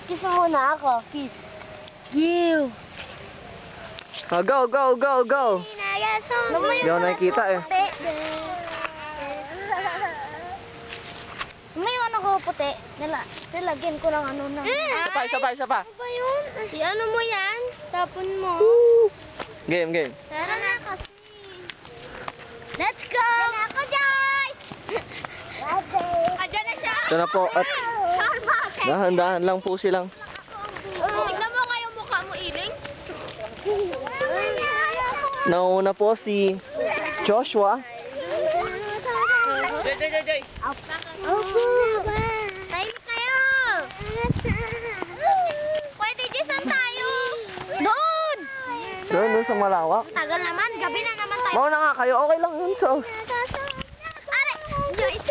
Kiss mo muna ako. Kiss. Give. Oh, go, go, go, go. Hindi ako nakikita eh. May ano ko puti. Nilagyan ko lang ano na. Isa pa. Ano ba yun? Ano mo yan? Tapon mo. Game, game. Tara na kasi. Let's go! Diyan na ako, Joyce! Diyan na siya! Ito na po at dahan-dahan lang po silang. Tignan mo nga yung mukha mo, Iling. Nauna po si Joshua. Joy. Opo. Tayo kayo. Pwede dyan tayo. Doon! Doon sa malawak. Tagal naman. Gabi na naman tayo. Mauna nga kayo. Okay lang yun. So. Are! Joyce!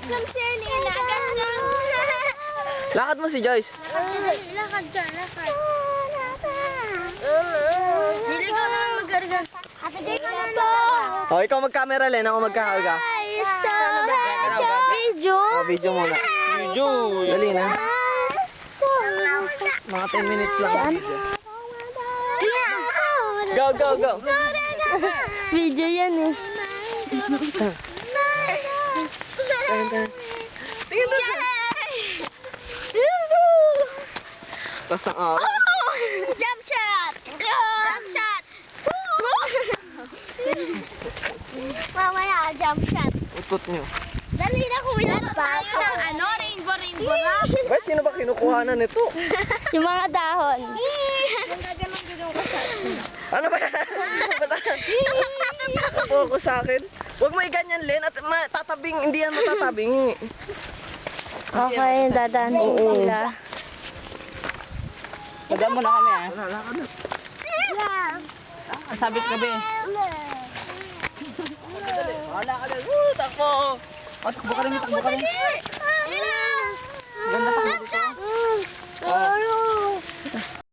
Come share nila. Lakad mo si Joyce. Lakad ka. Hindi ka naman mag-garga. Ate Joyce na po. Oh, ikaw mag-camera, Len. Ako magkaharga. Video? Video muna. Video. Dali na. Mga 10 minutes lang ang video. Go, go, go. Video yan eh. Tingin na. Tapos ang araw. Jump shot! Jump shot! Mamaya, jump shot. Utot nyo. Dali na kuya. Tayo ng ano, rainbow na. Ba't sino ba kinukuhanan nito? Yung mga dahon. Yung gaganong ka sa Ano ba? Focus sa akin. Huwag mo iganyan, Len, at tatabing, hindi yan matatabingi. Okay, dadaan sila. Taga mo na kami ah. Wala ka na. Sabit gabi. Wala ka na. Takbo! O, takbo ka rin, takbo ka rin.